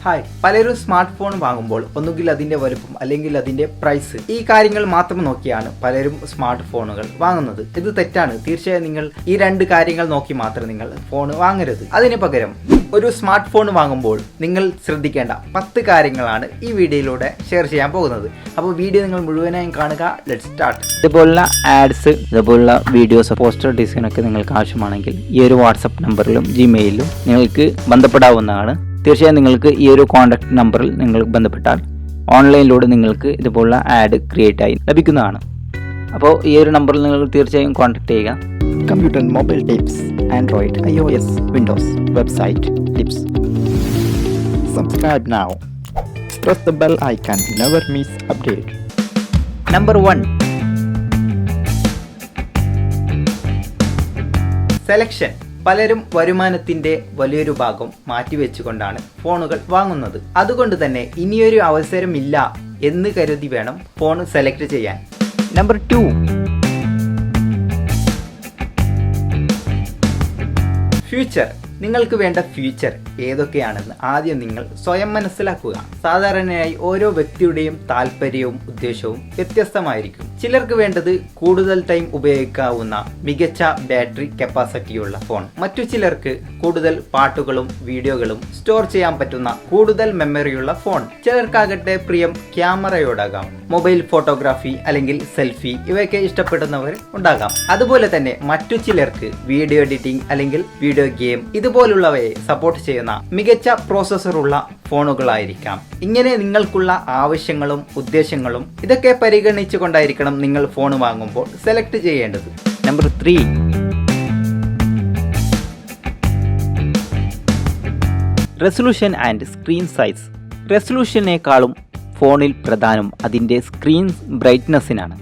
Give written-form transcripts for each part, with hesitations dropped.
Hi, പലരും smart phone വാങ്ങുമ്പോൾ ഒന്നുകിൽ അതിൻ്റെ വലുപ്പം അല്ലെങ്കിൽ അതിൻ്റെ പ്രൈസ് ഈ കാര്യങ്ങൾ മാത്രം നോക്കിയാണ് പലരും സ്മാർട്ട് ഫോണുകൾ വാങ്ങുന്നത്. ഇത് തെറ്റാണ്. തീർച്ചയായും നിങ്ങൾ ഈ രണ്ട് കാര്യങ്ങൾ നോക്കി മാത്രം നിങ്ങൾ ഫോൺ വാങ്ങരുത്. അതിന് പകരം ഒരു സ്മാർട്ട് ഫോൺ വാങ്ങുമ്പോൾ നിങ്ങൾ ശ്രദ്ധിക്കേണ്ട 10 കാര്യങ്ങളാണ് ഈ വീഡിയോയിലൂടെ ഷെയർ ചെയ്യാൻ പോകുന്നത്. അപ്പോൾ വീഡിയോ നിങ്ങൾ മുഴുവനായും കാണുക. Let's start. ഇതുപോലുള്ള ആഡ്സ്, ഇതുപോലുള്ള വീഡിയോസ്, പോസ്റ്റർ ഡിസൈനൊക്കെ നിങ്ങൾക്ക് ആവശ്യമാണെങ്കിൽ ഈ ഒരു വാട്സപ്പ് നമ്പറിലും ജിമെയിലും നിങ്ങൾക്ക് ബന്ധപ്പെടാവുന്നതാണ്. തീർച്ചയായും നിങ്ങൾക്ക് ഈ ഒരു കോൺടാക്ട് നമ്പറിൽ നിങ്ങൾ ബന്ധപ്പെട്ടാൽ ഓൺലൈനിലൂടെ നിങ്ങൾക്ക് ഇതുപോലുള്ള ആഡ് ക്രിയേറ്റ് ആയി ലഭിക്കുന്നതാണ്. അപ്പോൾ ഈ ഒരു നമ്പറിൽ നിങ്ങൾ തീർച്ചയായും കോൺടാക്ട് ചെയ്യുക. Computer, mobile tips, Android, iOS, Windows, website tips. Subscribe now. Press the bell icon. Never miss update. Number 1. Selection. പലരും വരുമാനത്തിന്റെ വലിയൊരു ഭാഗം മാറ്റിവെച്ചുകൊണ്ടാണ് ഫോണുകൾ വാങ്ങുന്നത്. അതുകൊണ്ട് തന്നെ ഇനിയൊരു അവസരമില്ല എന്ന് കരുതി വേണം ഫോൺ സെലക്ട് ചെയ്യാൻ. നമ്പർ 2. ഫ്യൂച്ചർ. നിങ്ങൾക്ക് വേണ്ട ഫ്യൂച്ചർ ഏതൊക്കെയാണെന്ന് ആദ്യം നിങ്ങൾ സ്വയം മനസ്സിലാക്കുക. സാധാരണയായി ഓരോ വ്യക്തിയുടെയും താല്പര്യവും ഉദ്ദേശവും വ്യത്യസ്തമായിരിക്കും. ചിലർക്ക് വേണ്ടത് കൂടുതൽ ടൈം ഉപയോഗിക്കാവുന്ന മികച്ച ബാറ്ററി കപ്പാസിറ്റിയുള്ള ഫോൺ. മറ്റു ചിലർക്ക് കൂടുതൽ പാട്ടുകളും വീഡിയോകളും സ്റ്റോർ ചെയ്യാൻ പറ്റുന്ന കൂടുതൽ മെമ്മറിയുള്ള ഫോൺ. ചിലർക്കാകട്ടെ പ്രിയം ക്യാമറയോടാകാം. മൊബൈൽ ഫോട്ടോഗ്രാഫി അല്ലെങ്കിൽ സെൽഫി ഇവയൊക്കെ ഇഷ്ടപ്പെടുന്നവർ ഉണ്ടാകാം. അതുപോലെ തന്നെ മറ്റു ചിലർക്ക് വീഡിയോ എഡിറ്റിംഗ് അല്ലെങ്കിൽ വീഡിയോ ഗെയിം ഇതുപോലുള്ളവയെ സപ്പോർട്ട് ചെയ്യുന്ന മികച്ച പ്രോസസ്സറുള്ള ഫോണുകളായിരിക്കാം. ഇങ്ങനെ നിങ്ങൾക്കുള്ള ആവശ്യങ്ങളും ഉദ്ദേശങ്ങളും ഇതൊക്കെ പരിഗണിച്ചുകൊണ്ടായിരിക്കണം നിങ്ങൾ ഫോൺ വാങ്ങുമ്പോൾ സെലക്ട് ചെയ്യേണ്ടത്. Number 3. Resolution and screen size. റെസൊല്യൂഷനേക്കാളും ഫോണിൽ പ്രധാനം അതിൻ്റെ സ്ക്രീൻ ബ്രൈറ്റ്നസ്സിനാണ്.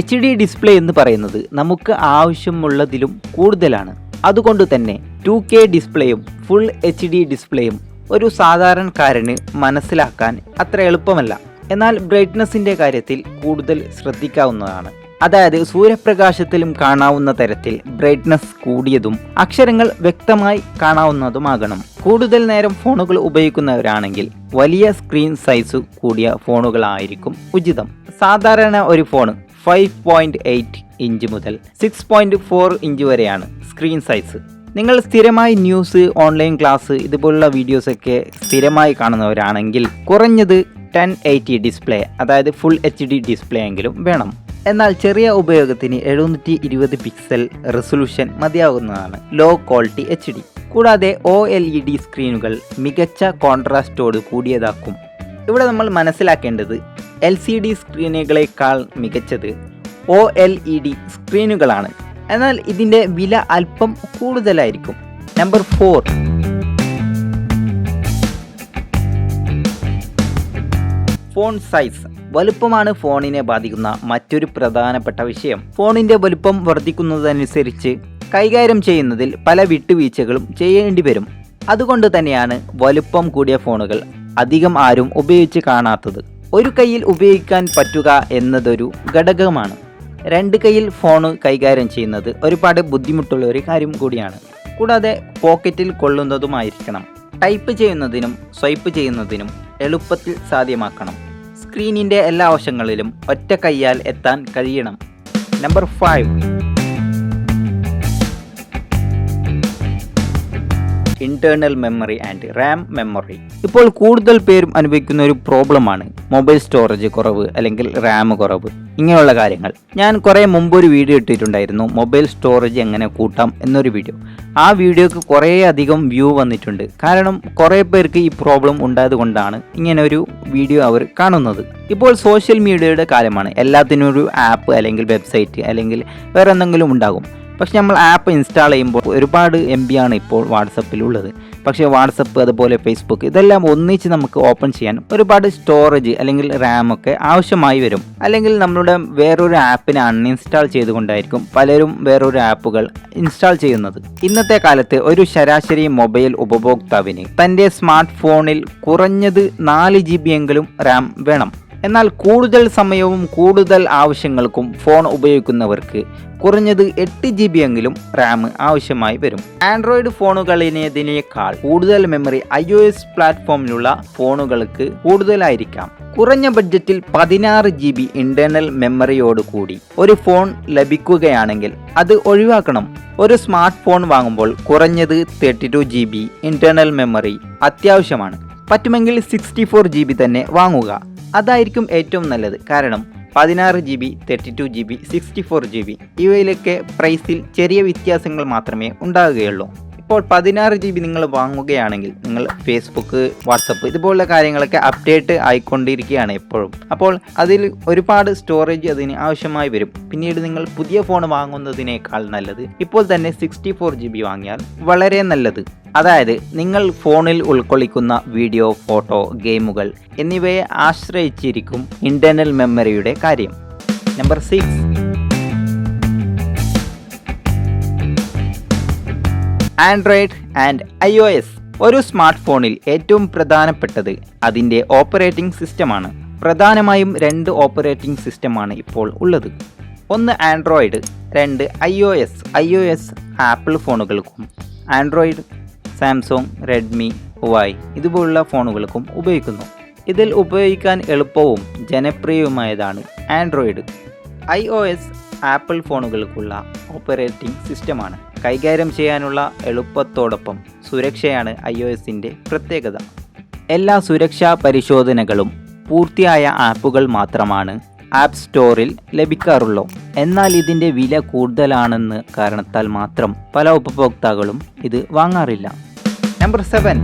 HD ഡിസ്പ്ലേ എന്ന് പറയുന്നത് നമുക്ക് ആവശ്യമുള്ളതിലും കൂടുതലാണ്. അതുകൊണ്ട് തന്നെ 2K ഡിസ്പ്ലേയും ഫുൾ HD ഡിസ്പ്ലേയും ഒരു സാധാരണക്കാരന് മനസ്സിലാക്കാൻ അത്ര എളുപ്പമല്ല. എന്നാൽ ബ്രൈറ്റ്നസിൻ്റെ കാര്യത്തിൽ കൂടുതൽ ശ്രദ്ധിക്കാവുന്നതാണ്. അതായത് സൂര്യപ്രകാശത്തിലും കാണാവുന്ന തരത്തിൽ ബ്രൈറ്റ്നസ് കൂടിയതും അക്ഷരങ്ങൾ വ്യക്തമായി കാണാവുന്നതുമാകണം. കൂടുതൽ നേരം ഫോണുകൾ ഉപയോഗിക്കുന്നവരാണെങ്കിൽ വലിയ സ്ക്രീൻ സൈസ് കൂടിയ ഫോണുകളായിരിക്കും ഉചിതം. സാധാരണ ഒരു ഫോൺ 5.8 ഇഞ്ച് മുതൽ 6.4 ഇഞ്ച് വരെയാണ് സ്ക്രീൻ സൈസ്. നിങ്ങൾ സ്ഥിരമായി ന്യൂസ്, ഓൺലൈൻ ക്ലാസ് ഇതുപോലുള്ള വീഡിയോസൊക്കെ സ്ഥിരമായി കാണുന്നവരാണെങ്കിൽ കുറഞ്ഞത് 1080 ഡിസ്പ്ലേ, അതായത് ഫുൾ HD ഡിസ്പ്ലേ എങ്കിലും വേണം. എന്നാൽ ചെറിയ ഉപയോഗത്തിന് 720 പിക്സൽ റെസൊല്യൂഷൻ മതിയാകുന്നതാണ്. Low quality HD. കൂടാതെ OLED സ്ക്രീനുകൾ മികച്ച കോൺട്രാസ്റ്റോട് കൂടിയതാക്കും. ഇവിടെ നമ്മൾ മനസ്സിലാക്കേണ്ടത് LCD സ്ക്രീനുകളേക്കാൾ മികച്ചത് OLED സ്ക്രീനുകളാണ്. എന്നാൽ ഇതിൻ്റെ വില അല്പം കൂടുതലായിരിക്കും. നമ്പർ 4. Phone size. വലുപ്പമാണ് ഫോണിനെ ബാധിക്കുന്ന മറ്റൊരു പ്രധാനപ്പെട്ട വിഷയം. ഫോണിൻ്റെ വലുപ്പം വർദ്ധിക്കുന്നതനുസരിച്ച് കൈകാര്യം ചെയ്യുന്നതിൽ പല വിട്ടുവീഴ്ചകളും ചെയ്യേണ്ടി വരും. അതുകൊണ്ട് തന്നെയാണ് വലുപ്പം കൂടിയ ഫോണുകൾ അധികം ആരും ഉപയോഗിച്ച് കാണാത്തത്. ഒരു കൈയിൽ ഉപയോഗിക്കാൻ പറ്റുക എന്നതൊരു ഘടകമാണ്. 2 കൈയിൽ ഫോൺ കൈകാര്യം ചെയ്യുന്നത് ഒരുപാട് ബുദ്ധിമുട്ടുള്ള ഒരു കാര്യം കൂടിയാണ്. കൂടാതെ പോക്കറ്റിൽ കൊള്ളുന്നതുമായിരിക്കണം. ടൈപ്പ് ചെയ്യുന്നതിനും സ്വൈപ്പ് ചെയ്യുന്നതിനും എളുപ്പത്തിൽ സാധ്യമാക്കണം. സ്ക്രീനിൻ്റെ എല്ലാ വശങ്ങളിലും ഒറ്റ കൈയാൽ എത്താൻ കഴിയണം. Number 5. Internal memory and Ram memory. ഇപ്പോൾ കൂടുതൽ പേരും അനുഭവിക്കുന്ന ഒരു പ്രോബ്ലമാണ് മൊബൈൽ സ്റ്റോറേജ് കുറവ് അല്ലെങ്കിൽ റാം കുറവ്, ഇങ്ങനെയുള്ള കാര്യങ്ങൾ. ഞാൻ കുറേ മുമ്പൊരു വീഡിയോ ഇട്ടിട്ടുണ്ടായിരുന്നു, മൊബൈൽ സ്റ്റോറേജ് എങ്ങനെ കൂട്ടാം എന്നൊരു വീഡിയോ. ആ വീഡിയോക്ക് കുറേ അധികം വ്യൂ വന്നിട്ടുണ്ട്. കാരണം കുറേ പേർക്ക് ഈ പ്രോബ്ലം ഉണ്ടായത് കൊണ്ടാണ് ഇങ്ങനെ ഒരു വീഡിയോ അവർ കാണുന്നത്. ഇപ്പോൾ സോഷ്യൽ മീഡിയയുടെ കാലമാണ്. എല്ലാത്തിനും ഒരു ആപ്പ് അല്ലെങ്കിൽ വെബ്സൈറ്റ് അല്ലെങ്കിൽ വേറെ എന്തെങ്കിലും ഉണ്ടാകും. പക്ഷെ നമ്മൾ ആപ്പ് ഇൻസ്റ്റാൾ ചെയ്യുമ്പോൾ ഒരുപാട് MB ആണ് ഇപ്പോൾ വാട്സപ്പിലുള്ളത്. പക്ഷേ വാട്സപ്പ്, അതുപോലെ ഫേസ്ബുക്ക് ഇതെല്ലാം ഒന്നിച്ച് നമുക്ക് ഓപ്പൺ ചെയ്യാൻ ഒരുപാട് സ്റ്റോറേജ് അല്ലെങ്കിൽ റാം ഒക്കെ ആവശ്യമായി വരും. അല്ലെങ്കിൽ നമ്മളുടെ വേറൊരു ആപ്പിനെ അൺഇൻസ്റ്റാൾ ചെയ്തുകൊണ്ടായിരിക്കും പലരും വേറൊരു ആപ്പുകൾ ഇൻസ്റ്റാൾ ചെയ്യുന്നത്. ഇന്നത്തെ കാലത്ത് ഒരു ശരാശരി മൊബൈൽ ഉപഭോക്താവിന് തൻ്റെ സ്മാർട്ട് ഫോണിൽ കുറഞ്ഞത് 4 GB എങ്കിലും റാം വേണം. എന്നാൽ കൂടുതൽ സമയവും കൂടുതൽ ആവശ്യങ്ങൾക്കും ഫോൺ ഉപയോഗിക്കുന്നവർക്ക് കുറഞ്ഞത് 8 GB എങ്കിലും റാം ആവശ്യമായി വരും. ആൻഡ്രോയിഡ് ഫോണുകളിനേക്കാൾ കൂടുതൽ മെമ്മറി iOS പ്ലാറ്റ്ഫോമിലുള്ള ഫോണുകൾക്ക് കൂടുതലായിരിക്കാം. കുറഞ്ഞ ബഡ്ജറ്റിൽ 16 GB ഇന്റേണൽ മെമ്മറിയോട് കൂടി ഒരു ഫോൺ ലഭിക്കുകയാണെങ്കിൽ അത് ഒഴിവാക്കണം. ഒരു സ്മാർട്ട് ഫോൺ വാങ്ങുമ്പോൾ കുറഞ്ഞത് 32 GB ഇന്റേണൽ മെമ്മറി അത്യാവശ്യമാണ്. പറ്റുമെങ്കിൽ 64 GB തന്നെ വാങ്ങുക. അതായിരിക്കും ഏറ്റവും നല്ലത്. കാരണം 16 GB, 32 GB, 64 GB ഇവയിലൊക്കെ പ്രൈസിൽ ചെറിയ വ്യത്യാസങ്ങൾ മാത്രമേ ഉണ്ടാകുകയുള്ളൂ. ഇപ്പോൾ 16 GB നിങ്ങൾ വാങ്ങുകയാണെങ്കിൽ നിങ്ങൾ ഫേസ്ബുക്ക്, വാട്സപ്പ് ഇതുപോലുള്ള കാര്യങ്ങളൊക്കെ അപ്ഡേറ്റ് ആയിക്കൊണ്ടിരിക്കുകയാണ് എപ്പോഴും. അപ്പോൾ അതിൽ ഒരുപാട് സ്റ്റോറേജ് അതിന് ആവശ്യമായി വരും. പിന്നീട് നിങ്ങൾ പുതിയ ഫോൺ വാങ്ങുന്നതിനേക്കാൾ നല്ലത് ഇപ്പോൾ തന്നെ 64 GB വാങ്ങിയാൽ വളരെ നല്ലത്. അതായത് നിങ്ങൾ ഫോണിൽ ഉൾക്കൊള്ളിക്കുന്ന വീഡിയോ, ഫോട്ടോ, ഗെയിമുകൾ എന്നിവയെ ആശ്രയിച്ചിരിക്കും ഇന്റേണൽ മെമ്മറിയുടെ കാര്യം. Number 6, Android and iOS. ഒരു സ്മാർട്ട് ഫോണിൽ ഏറ്റവും പ്രധാനപ്പെട്ടത് അതിൻ്റെ ഓപ്പറേറ്റിംഗ് സിസ്റ്റമാണ്. പ്രധാനമായും 2 ഓപ്പറേറ്റിംഗ് സിസ്റ്റമാണ് ഇപ്പോൾ ഉള്ളത്. ഒന്ന് ആൻഡ്രോയിഡ്, 2 iOS. iOS ആപ്പിൾ ഫോണുകൾക്കും ആൻഡ്രോയിഡ് സാംസങ്, റെഡ്മി, ഹുവായ് ഇതുപോലുള്ള ഫോണുകൾക്കും ഉപയോഗിക്കുന്നു. ഇതിൽ ഉപയോഗിക്കാൻ എളുപ്പവും ജനപ്രിയവുമായതാണ് ആൻഡ്രോയിഡ്. iOS ആപ്പിൾ ഫോണുകൾക്കുള്ള ഓപ്പറേറ്റിംഗ് സിസ്റ്റമാണ്. കൈകാര്യം ചെയ്യാനുള്ള എളുപ്പത്തോടൊപ്പം സുരക്ഷയാണ് iOSൻ്റെ പ്രത്യേകത. എല്ലാ സുരക്ഷാ പരിശോധനകളും പൂർത്തിയായ ആപ്പുകൾ മാത്രമാണ് ആപ്പ് സ്റ്റോറിൽ ലഭിക്കാറുള്ളൂ. എന്നാൽ ഇതിൻ്റെ വില കൂടുതലാണെന്ന് കാരണത്താൽ മാത്രം പല ഉപഭോക്താക്കളും ഇത് വാങ്ങാറില്ല. Number 7,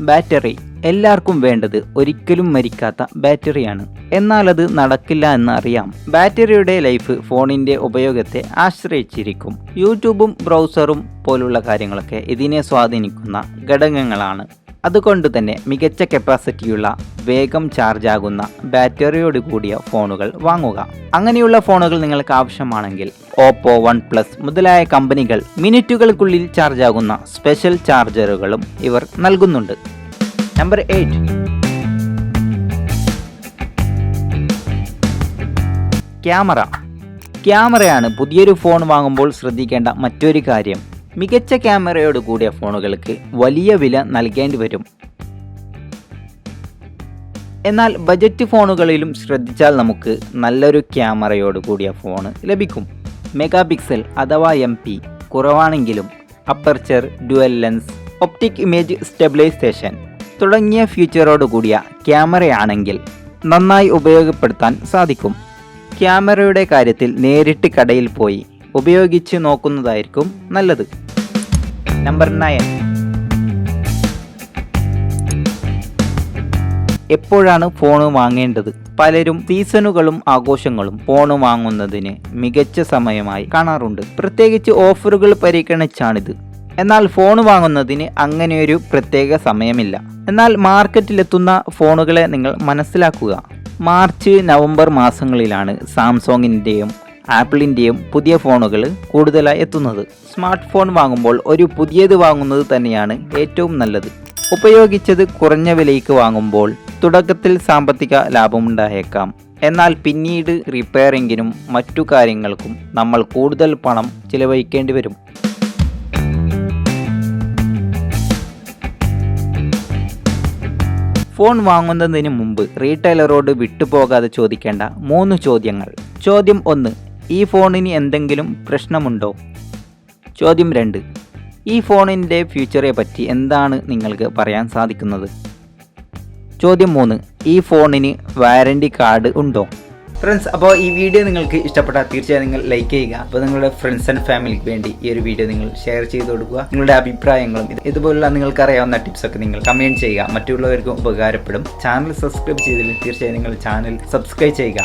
battery. എല്ലാവർക്കും വേണ്ടത് ഒരിക്കലും മരിക്കാത്ത ബാറ്ററിയാണ്. എന്നാൽ അത് നടക്കില്ല എന്നറിയാം. ബാറ്ററിയുടെ ലൈഫ് ഫോണിൻ്റെ ഉപയോഗത്തെ ആശ്രയിച്ചിരിക്കും. യൂട്യൂബും ബ്രൗസറും പോലുള്ള കാര്യങ്ങളൊക്കെ ഇതിനെ സ്വാധീനിക്കുന്ന ഘടകങ്ങളാണ്. അതുകൊണ്ട് തന്നെ മികച്ച കപ്പാസിറ്റിയുള്ള, വേഗം ചാർജ് ആകുന്ന ബാറ്ററിയോട് കൂടിയ ഫോണുകൾ വാങ്ങുക. അങ്ങനെയുള്ള ഫോണുകൾ നിങ്ങൾക്ക് ആവശ്യമാണെങ്കിൽ ഓപ്പോ, OnePlus മുതലായ കമ്പനികൾ മിനിറ്റുകൾക്കുള്ളിൽ ചാർജ് ആകുന്ന സ്പെഷ്യൽ ചാർജറുകളും ഇവർ നൽകുന്നുണ്ട്. Number 8, camera. ക്യാമറയാണ് പുതിയൊരു ഫോൺ വാങ്ങുമ്പോൾ ശ്രദ്ധിക്കേണ്ട മറ്റൊരു കാര്യം. മികച്ച ക്യാമറയോട് കൂടിയ ഫോണുകൾക്ക് വലിയ വില നൽകേണ്ടി വരും. എന്നാൽ ബജറ്റ് ഫോണുകളിലും ശ്രദ്ധിച്ചാൽ നമുക്ക് നല്ലൊരു ക്യാമറയോട് കൂടിയ ഫോൺ ലഭിക്കും. മെഗാപിക്സൽ അഥവാ MP കുറവാണെങ്കിലും aperture, dual lens, optic image stabilization തുടങ്ങിയ ഫീച്ചറോട് കൂടിയ ക്യാമറയാണെങ്കിൽ നന്നായി ഉപയോഗപ്പെടുത്താൻ സാധിക്കും. ക്യാമറയുടെ കാര്യത്തിൽ നേരിട്ട് കടയിൽ പോയി ഉപയോഗിച്ച് നോക്കുന്നതായിരിക്കും നല്ലത്. നമ്പർ 9, എപ്പോഴാണ് ഫോൺ വാങ്ങേണ്ടത്? പലരും സീസണുകളും ആഘോഷങ്ങളും ഫോൺ വാങ്ങുന്നതിന് മികച്ച സമയമായി കാണാറുണ്ട്. പ്രത്യേകിച്ച് ഓഫറുകൾ പരിഗണിച്ചാണിത്. എന്നാൽ ഫോൺ വാങ്ങുന്നതിന് അങ്ങനെയൊരു പ്രത്യേക സമയമില്ല. എന്നാൽ മാർക്കറ്റിലെത്തുന്ന ഫോണുകളെ നിങ്ങൾ മനസ്സിലാക്കുക. മാർച്ച്, നവംബർ മാസങ്ങളിലാണ് സാംസങ്ങിൻ്റെയും ആപ്പിളിൻ്റെയും പുതിയ ഫോണുകൾ കൂടുതലായി എത്തുന്നത്. സ്മാർട്ട് ഫോൺ വാങ്ങുമ്പോൾ ഒരു പുതിയത് വാങ്ങുന്നത് തന്നെയാണ് ഏറ്റവും നല്ലത്. ഉപയോഗിച്ചത് കുറഞ്ഞ വിലയ്ക്ക് വാങ്ങുമ്പോൾ തുടക്കത്തിൽ സാമ്പത്തിക ലാഭമുണ്ടായേക്കാം. എന്നാൽ പിന്നീട് റിപ്പയറിങ്ങിനും മറ്റു കാര്യങ്ങൾക്കും നമ്മൾ കൂടുതൽ പണം ചിലവഴിക്കേണ്ടി വരും. ഫോൺ വാങ്ങുന്നതിന് മുമ്പ് റീറ്റെയിലറോട് വിട്ടുപോകാതെ ചോദിക്കേണ്ട 3 ചോദ്യങ്ങൾ. ചോദ്യം 1, ഈ ഫോണിന് എന്തെങ്കിലും പ്രശ്നമുണ്ടോ? ചോദ്യം 2, ഈ ഫോണിൻ്റെ ഫ്യൂച്ചറെ പറ്റി എന്താണ് നിങ്ങൾക്ക് പറയാൻ സാധിക്കുന്നത്? ചോദ്യം 3, ഈ ഫോണിന് വാറണ്ടി കാർഡ് ഉണ്ടോ? ഫ്രണ്ട്സ്, അപ്പോൾ ഈ വീഡിയോ നിങ്ങൾക്ക് ഇഷ്ടപ്പെട്ടാൽ തീർച്ചയായും നിങ്ങൾ ലൈക്ക് ചെയ്യുക. അപ്പോൾ നിങ്ങളുടെ ഫ്രണ്ട്സ് ആൻഡ് ഫാമിലിക്ക് വേണ്ടി ഈ ഒരു വീഡിയോ നിങ്ങൾ ഷെയർ ചെയ്ത് കൊടുക്കുക. നിങ്ങളുടെ അഭിപ്രായങ്ങളും ഇതുപോലുള്ള നിങ്ങൾക്ക് അറിയാവുന്ന ടിപ്സൊക്കെ നിങ്ങൾ കമൻറ്റ് ചെയ്യുക. മറ്റുള്ളവർക്കും ഉപകാരപ്പെടും. ചാനൽ സബ്സ്ക്രൈബ് ചെയ്തില്ലെങ്കിൽ തീർച്ചയായും നിങ്ങൾ ചാനൽ സബ്സ്ക്രൈബ് ചെയ്യുക.